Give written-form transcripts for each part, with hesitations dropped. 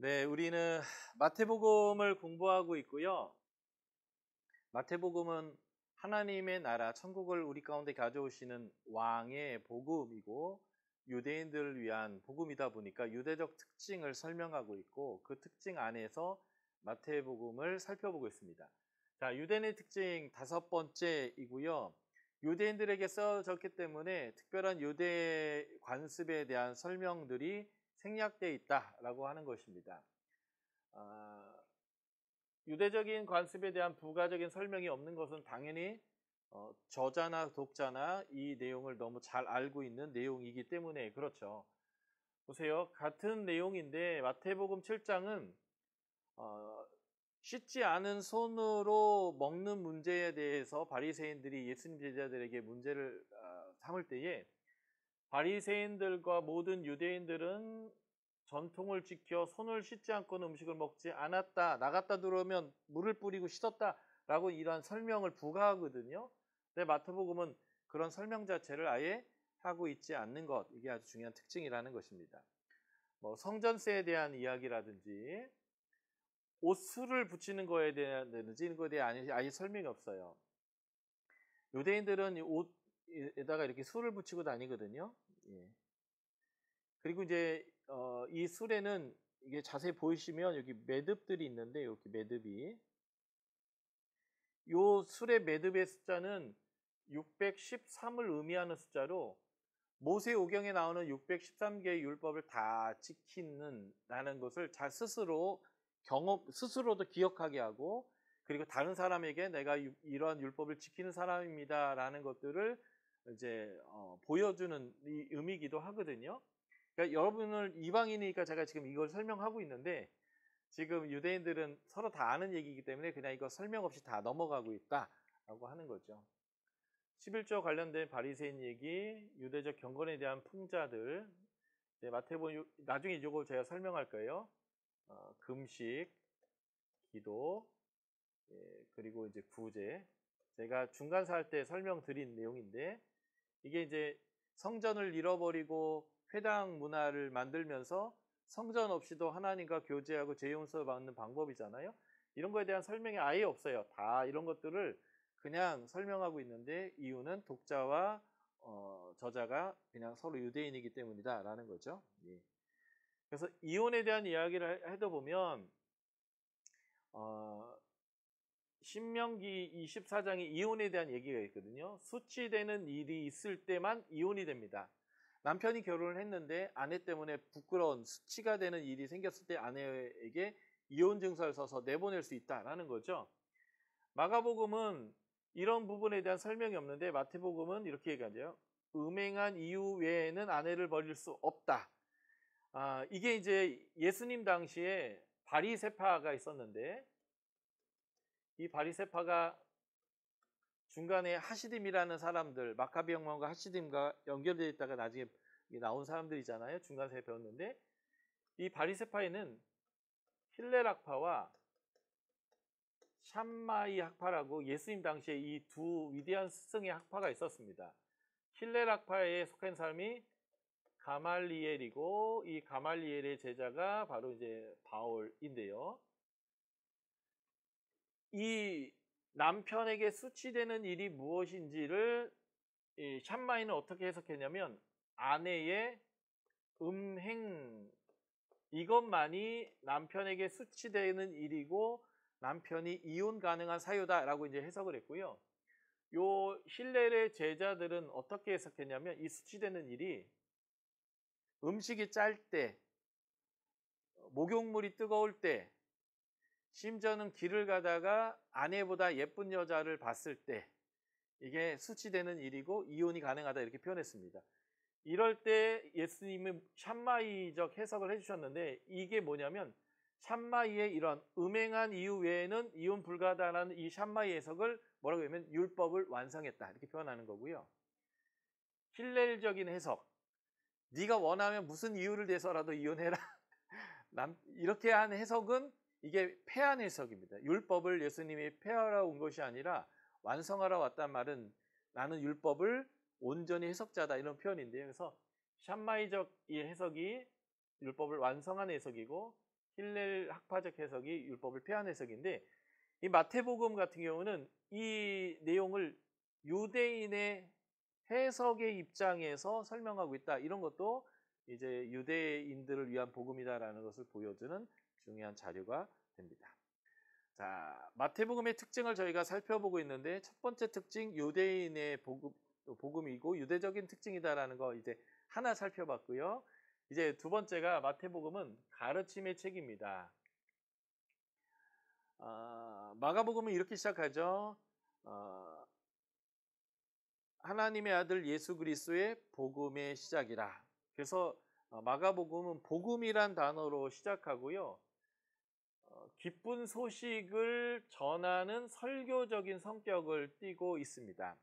네, 우리는 마태복음을 공부하고 있고요. 마태복음은 하나님의 나라, 천국을 우리 가운데 가져오시는 왕의 복음이고 유대인들을 위한 복음이다 보니까 유대적 특징을 설명하고 있고 그 특징 안에서 마태복음을 살펴보고 있습니다. 자, 유대인의 특징 5번째이고요. 유대인들에게 써졌기 때문에 특별한 유대 관습에 대한 설명들이 생략되어 있다라고 하는 것입니다. 유대적인 관습에 대한 부가적인 설명이 없는 것은 당연히 저자나 독자나 이 내용을 너무 잘 알고 있는 내용이기 때문에 그렇죠. 보세요. 같은 내용인데 마태복음 7장은 씻지 않은 손으로 먹는 문제에 대해서 바리새인들이 예수님 제자들에게 문제를 삼을 때에 바리새인들과 모든 유대인들은 전통을 지켜 손을 씻지 않고는 음식을 먹지 않았다. 나갔다 들어오면 물을 뿌리고 씻었다라고 이러한 설명을 부과하거든요. 근데 마태복음은 그런 설명 자체를 아예 하고 있지 않는 것, 이게 아주 중요한 특징이라는 것입니다. 성전세에 대한 이야기라든지 옷술을 붙이는 거에 대한지 이런 거에 대해 아예 설명이 없어요. 유대인들은 옷에다가 이렇게 술을 붙이고 다니거든요. 예. 그리고 이제 이 술에는 이게 자세히 보시면 여기 매듭들이 있는데 이렇게 매듭이 요 술의 매듭의 숫자는 613을 의미하는 숫자로 모세오경에 나오는 613개의 율법을 다 지키는라는 것을 잘 스스로도 기억하게 하고 그리고 다른 사람에게 내가 이러한 율법을 지키는 사람입니다라는 것들을 이제 보여주는 이 의미이기도 하거든요. 그러니까 여러분을 이방인이니까 제가 지금 이걸 설명하고 있는데 지금 유대인들은 서로 다 아는 얘기이기 때문에 그냥 이거 설명 없이 다 넘어가고 있다라고 하는 거죠. 11조 관련된 바리새인 얘기, 유대적 경건에 대한 풍자들, 마태복음 나중에 이걸 제가 설명할 거예요. 금식, 기도, 그리고 이제 구제. 제가 중간사 할 때 설명드린 내용인데 이게 이제 성전을 잃어버리고 회당 문화를 만들면서 성전 없이도 하나님과 교제하고 죄 용서 받는 방법이잖아요. 이런 거에 대한 설명이 아예 없어요. 다 이런 것들을 그냥 설명하고 있는데 이유는 독자와 저자가 그냥 서로 유대인이기 때문이다라는 거죠. 예. 그래서 이혼에 대한 이야기를 해도 보면 신명기 24장에 이혼에 대한 얘기가 있거든요. 수치되는 일이 있을 때만 이혼이 됩니다. 남편이 결혼을 했는데 아내 때문에 부끄러운 수치가 되는 일이 생겼을 때 아내에게 이혼 증서를 써서 내보낼 수 있다라는 거죠. 마가복음은 이런 부분에 대한 설명이 없는데 마태복음은 이렇게 얘기하죠. 음행한 이유 외에는 아내를 버릴 수 없다. 이게 이제 예수님 당시에 바리새파가 있었는데 이 바리새파가 중간에 하시딤이라는 사람들, 마카비 혁명과 하시딤과 연결되어 있다가 나중에 나온 사람들이잖아요. 중간사에 배웠는데 이 바리새파에는 힐렐 학파와 샴마이 학파라고 예수님 당시에 이 두 위대한 스승의 학파가 있었습니다. 힐렐 학파에 속한 사람이 가말리엘이고 이 가말리엘의 제자가 바로 이제 바울인데요. 이 남편에게 수치되는 일이 무엇인지를 이 샴마이는 어떻게 해석했냐면 아내의 음행 이것만이 남편에게 수치되는 일이고 남편이 이혼 가능한 사유다라고 이제 해석을 했고요. 요 힐렐의 제자들은 어떻게 해석했냐면 이 수치되는 일이 음식이 짤 때, 목욕물이 뜨거울 때, 심지어는 길을 가다가 아내보다 예쁜 여자를 봤을 때 이게 수치되는 일이고 이혼이 가능하다 이렇게 표현했습니다. 이럴 때 예수님은 샴마이적 해석을 해주셨는데 이게 뭐냐면 샴마이의 이런 음행한 이유 외에는 이혼 불가하다라는 이 샴마이 해석을 뭐라고 하면 율법을 완성했다 이렇게 표현하는 거고요. 힐렐적인 해석, 네가 원하면 무슨 이유를 대서라도 이혼해라 이렇게 한 해석은 이게 폐한 해석입니다. 율법을 예수님이 폐하러 온 것이 아니라 완성하러 왔단 말은 나는 율법을 온전히 해석자다 이런 표현인데요. 그래서 샴마이적 이 해석이 율법을 완성한 해석이고 힐렐 학파적 해석이 율법을 폐한 해석인데 이 마태복음 같은 경우는 이 내용을 유대인의 해석의 입장에서 설명하고 있다. 이런 것도 이제 유대인들을 위한 복음이다라는 것을 보여주는 중요한 자료가 됩니다. 자, 마태복음의 특징을 저희가 살펴보고 있는데 첫 번째 특징 유대인의 복음이고 유대적인 특징이다라는 거 이제 하나 살펴봤고요. 이제 두 번째가 마태복음은 가르침의 책입니다. 마가복음은 이렇게 시작하죠. 하나님의 아들 예수 그리스도의 복음의 시작이라. 그래서 마가복음은 복음이란 단어로 시작하고요. 기쁜 소식을 전하는 설교적인 성격을 띠고 있습니다.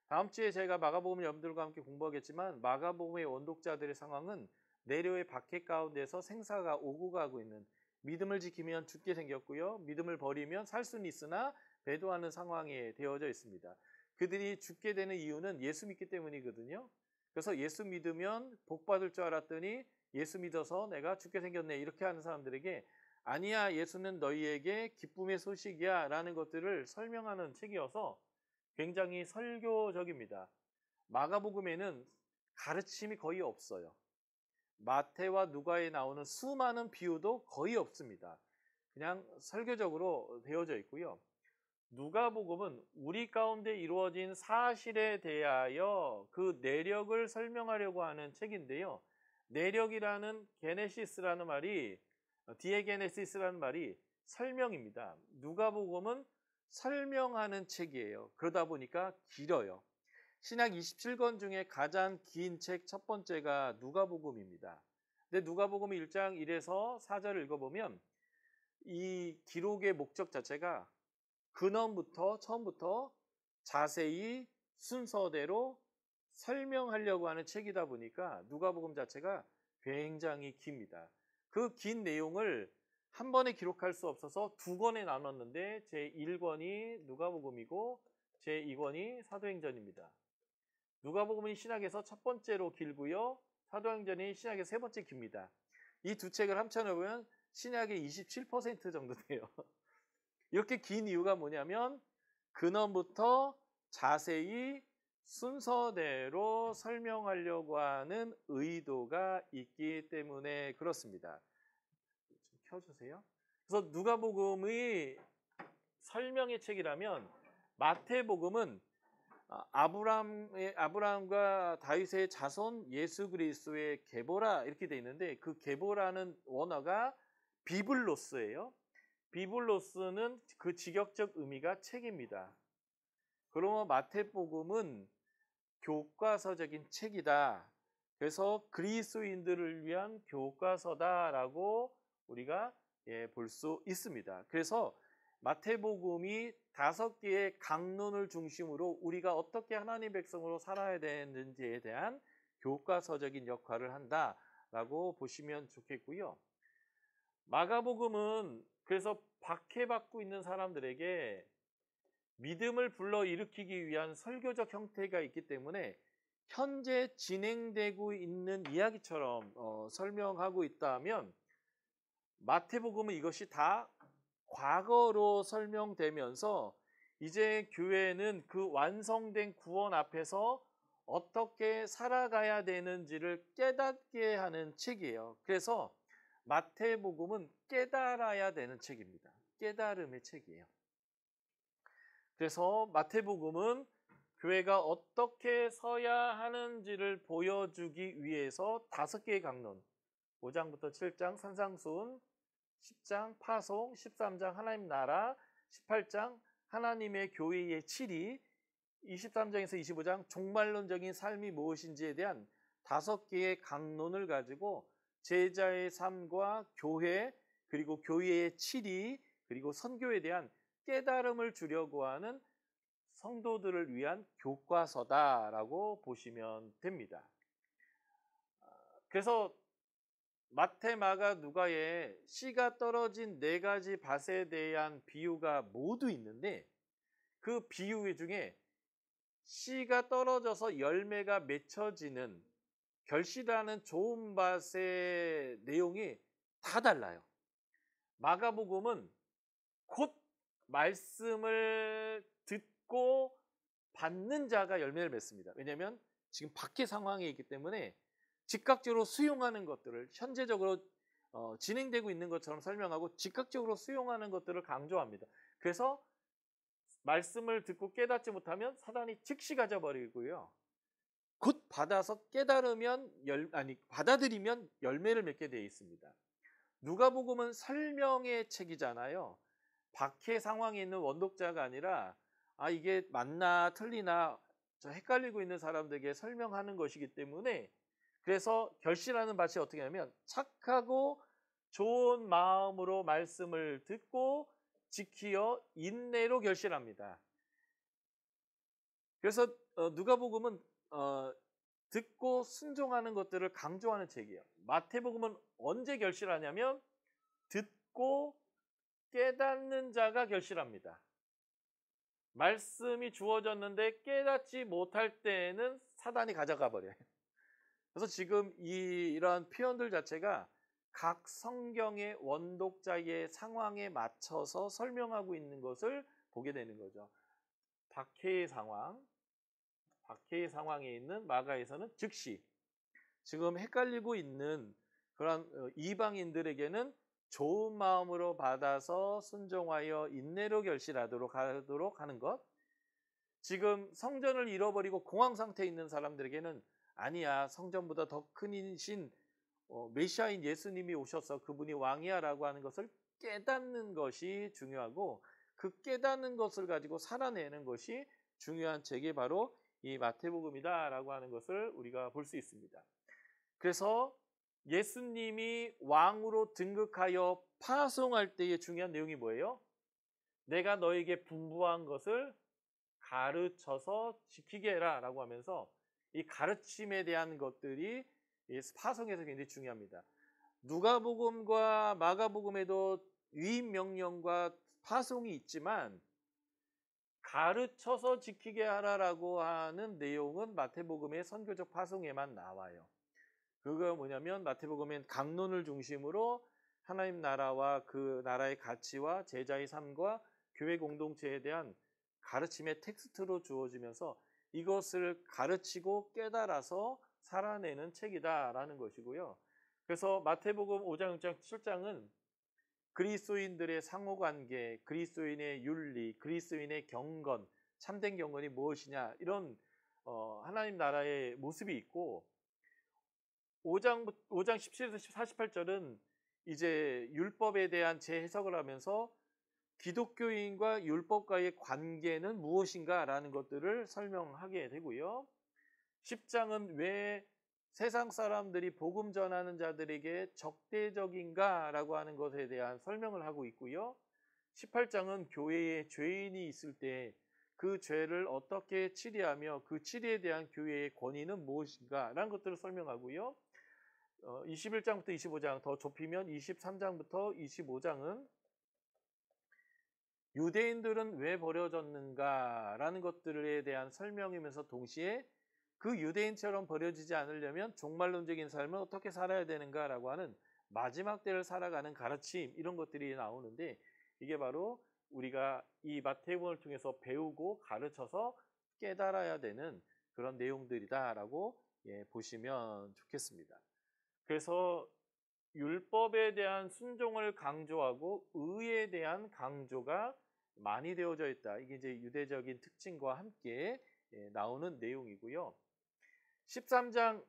다음 주에 제가 마가복음 여러분들과 함께 공부하겠지만 마가복음의 원독자들의 상황은 내려의 박해 가운데서 생사가 오고 가고 있는 믿음을 지키면 죽게 생겼고요. 믿음을 버리면 살 수는 있으나 배도하는 상황에 되어져 있습니다. 그들이 죽게 되는 이유는 예수 믿기 때문이거든요. 그래서 예수 믿으면 복 받을 줄 알았더니 예수 믿어서 내가 죽게 생겼네 이렇게 하는 사람들에게 아니야 예수는 너희에게 기쁨의 소식이야 라는 것들을 설명하는 책이어서 굉장히 설교적입니다. 마가복음에는 가르침이 거의 없어요. 마태와 누가에 나오는 수많은 비유도 거의 없습니다. 그냥 설교적으로 되어져 있고요. 누가복음은 우리 가운데 이루어진 사실에 대하여 그 내력을 설명하려고 하는 책인데요. 내력이라는 게네시스라는 말이 디에게네시스라는 말이 설명입니다. 누가복음은 설명하는 책이에요. 그러다 보니까 길어요. 신약 27권 중에 가장 긴 책 첫 번째가 누가복음입니다. 근데 누가복음 1장 1에서 4절을 읽어보면 이 기록의 목적 자체가 근원부터 처음부터 자세히 순서대로 설명하려고 하는 책이다 보니까 누가복음 자체가 굉장히 깁니다. 그 긴 내용을 한 번에 기록할 수 없어서 두 권에 나눴는데 제1권이 누가복음이고 제2권이 사도행전입니다. 누가복음이 신약에서 첫 번째로 길고요. 사도행전이 신약의 세 번째 깁니다. 이 두 책을 합쳐놓으면 신약의 27% 정도 돼요. 이렇게 긴 이유가 뭐냐면 근원부터 자세히 순서대로 설명하려고 하는 의도가 있기 때문에 그렇습니다. 좀 켜주세요. 그래서 누가복음의 설명의 책이라면 마태복음은 아브라함과 다윗의 자손 예수 그리스도의 계보라 이렇게 돼 있는데 그 계보라는 원어가 비블로스예요. 비블로스는 그 직역적 의미가 책입니다. 그러면 마태복음은 교과서적인 책이다. 그래서 그리스도인들을 위한 교과서다라고 우리가 볼 수 있습니다. 그래서 마태복음이 5개의 강론을 중심으로 우리가 어떻게 하나님 백성으로 살아야 되는지에 대한 교과서적인 역할을 한다라고 보시면 좋겠고요. 마가복음은 그래서 박해받고 있는 사람들에게 믿음을 불러일으키기 위한 설교적 형태가 있기 때문에 현재 진행되고 있는 이야기처럼 설명하고 있다면 마태복음은 이것이 다 과거로 설명되면서 이제 교회는 그 완성된 구원 앞에서 어떻게 살아가야 되는지를 깨닫게 하는 책이에요. 그래서 마태복음은 깨달아야 되는 책입니다. 깨달음의 책이에요. 그래서 마태복음은 교회가 어떻게 서야 하는지를 보여주기 위해서 5개의 강론 5장부터 7장 산상수훈 10장 파송 13장 하나님 나라 18장 하나님의 교회의 치리 23장에서 25장 종말론적인 삶이 무엇인지에 대한 5개의 강론을 가지고 제자의 삶과 교회 그리고 교회의 치리 그리고 선교에 대한 깨달음을 주려고 하는 성도들을 위한 교과서다라고 보시면 됩니다. 그래서 마태, 마가, 누가에 씨가 떨어진 4가지 밭에 대한 비유가 모두 있는데 그 비유 중에 씨가 떨어져서 열매가 맺혀지는 결실하는 좋은 밭의 내용이 다 달라요. 마가복음은 곧 말씀을 듣고 받는 자가 열매를 맺습니다. 왜냐하면 지금 밖의 상황에 있기 때문에 즉각적으로 수용하는 것들을 현재적으로 진행되고 있는 것처럼 설명하고 즉각적으로 수용하는 것들을 강조합니다. 그래서 말씀을 듣고 깨닫지 못하면 사단이 즉시 가져버리고요. 곧 받아서 깨달으면 받아들이면 열매를 맺게 되어 있습니다. 누가복음은 설명의 책이잖아요. 박해 상황에 있는 원독자가 아니라 이게 맞나 틀리나 헷갈리고 있는 사람들에게 설명하는 것이기 때문에 그래서 결실하는 밭이 어떻게 하냐면 착하고 좋은 마음으로 말씀을 듣고 지키어 인내로 결실합니다. 그래서 누가복음은 듣고 순종하는 것들을 강조하는 책이에요. 마태복음은 언제 결실하냐면 듣고 깨닫는 자가 결실합니다. 말씀이 주어졌는데 깨닫지 못할 때에는 사단이 가져가 버려요. 그래서 지금 이러한 표현들 자체가 각 성경의 원독자의 상황에 맞춰서 설명하고 있는 것을 보게 되는 거죠. 박해의 상황에 있는 마가에서는 즉시 지금 헷갈리고 있는 그런 이방인들에게는 좋은 마음으로 받아서 순종하여 인내로 결실하도록 하는 것. 지금 성전을 잃어버리고 공황 상태에 있는 사람들에게는 아니야, 성전보다 더 큰 이신 메시아인 예수님이 오셔서 그분이 왕이야라고 하는 것을 깨닫는 것이 중요하고 그 깨닫는 것을 가지고 살아내는 것이 중요한 책이 바로 이 마태복음이다라고 하는 것을 우리가 볼 수 있습니다. 그래서 예수님이 왕으로 등극하여 파송할 때의 중요한 내용이 뭐예요? 내가 너에게 분부한 것을 가르쳐서 지키게 해라 라고 하면서 이 가르침에 대한 것들이 파송에서 굉장히 중요합니다. 누가복음과 마가복음에도 위임 명령과 파송이 있지만 가르쳐서 지키게 하라라고 하는 내용은 마태복음의 선교적 파송에만 나와요. 그거 뭐냐면 마태복음엔 강론을 중심으로 하나님 나라와 그 나라의 가치와 제자의 삶과 교회 공동체에 대한 가르침의 텍스트로 주어지면서 이것을 가르치고 깨달아서 살아내는 책이다라는 것이고요. 그래서 마태복음 5장, 6장, 7장은 그리스도인들의 상호관계, 그리스도인의 윤리, 그리스도인의 경건, 참된 경건이 무엇이냐 이런 하나님 나라의 모습이 있고 5장 17에서 48절은 이제 율법에 대한 재해석을 하면서 기독교인과 율법과의 관계는 무엇인가라는 것들을 설명하게 되고요. 10장은 왜 세상 사람들이 복음 전하는 자들에게 적대적인가라고 하는 것에 대한 설명을 하고 있고요. 18장은 교회에 죄인이 있을 때 그 죄를 어떻게 치리하며 그 치리에 대한 교회의 권위는 무엇인가라는 것들을 설명하고요. 21장부터 25장 더 좁히면 23장부터 25장은 유대인들은 왜 버려졌는가라는 것들에 대한 설명이면서 동시에 그 유대인처럼 버려지지 않으려면 종말론적인 삶을 어떻게 살아야 되는가라고 하는 마지막 때를 살아가는 가르침 이런 것들이 나오는데 이게 바로 우리가 이 마태복음을 통해서 배우고 가르쳐서 깨달아야 되는 그런 내용들이다라고 보시면 좋겠습니다. 그래서 율법에 대한 순종을 강조하고 의에 대한 강조가 많이 되어져 있다. 이게 이제 유대적인 특징과 함께 나오는 내용이고요. 13장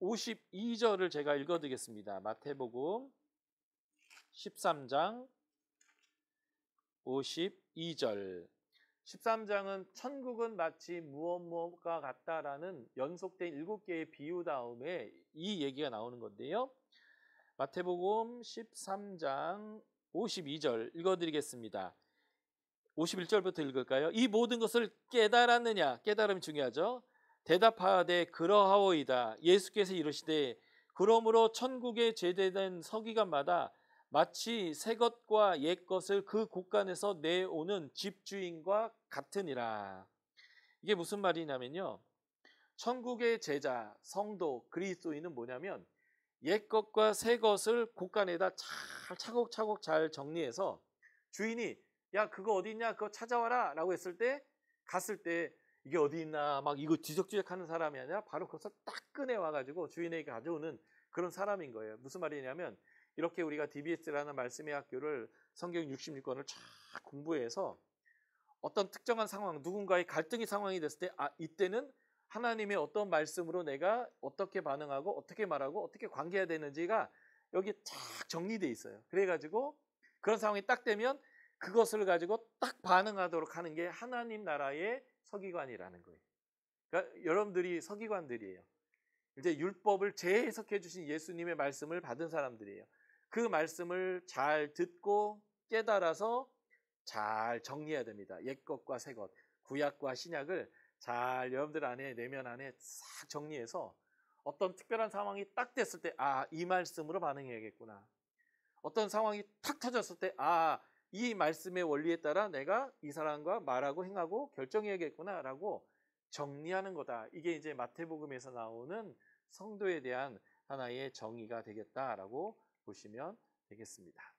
52절을 제가 읽어드리겠습니다. 마태복음 13장 52절. 13장은 천국은 마치 무엇과 같다라는 연속된 7개의 비유 다음에 이 얘기가 나오는 건데요. 마태복음 13장 52절 읽어드리겠습니다. 51절부터 읽을까요? 이 모든 것을 깨달았느냐? 깨달음이 중요하죠. 대답하되 그러하오이다. 예수께서 이르시되 그러므로 천국에 제대된 서기관마다 마치 새 것과 옛 것을 그 곳간에서 내오는 집주인과 같으니라. 이게 무슨 말이냐면요. 천국의 제자, 성도, 그리스도인은 뭐냐면 옛 것과 새 것을 곳간에다 잘 차곡차곡 잘 정리해서 주인이 야 그거 어디 있냐 그거 찾아와라 라고 했을 때 갔을 때 이게 어디 있나 막 이거 뒤적뒤적 하는 사람이 아니라 바로 거기서 딱 꺼내 와가지고 주인에게 가져오는 그런 사람인 거예요. 무슨 말이냐면 이렇게 우리가 DBS라는 말씀의 학교를 성경 66권을 쫙 공부해서 어떤 특정한 상황, 누군가의 갈등의 상황이 됐을 때 이때는 하나님의 어떤 말씀으로 내가 어떻게 반응하고 어떻게 말하고 어떻게 관계해야 되는지가 여기 쫙 정리되어 있어요. 그래가지고 그런 상황이 딱 되면 그것을 가지고 딱 반응하도록 하는 게 하나님 나라의 서기관이라는 거예요. 그러니까 여러분들이 서기관들이에요. 이제 율법을 재해석해 주신 예수님의 말씀을 받은 사람들이에요. 그 말씀을 잘 듣고 깨달아서 잘 정리해야 됩니다. 옛 것과 새 것, 구약과 신약을 잘 여러분들 안에 내면 안에 싹 정리해서 어떤 특별한 상황이 딱 됐을 때 이 말씀으로 반응해야겠구나. 어떤 상황이 탁 터졌을 때 이 말씀의 원리에 따라 내가 이 사람과 말하고 행하고 결정해야겠구나라고 정리하는 거다. 이게 이제 마태복음에서 나오는 성도에 대한 하나의 정의가 되겠다라고 보시면 되겠습니다.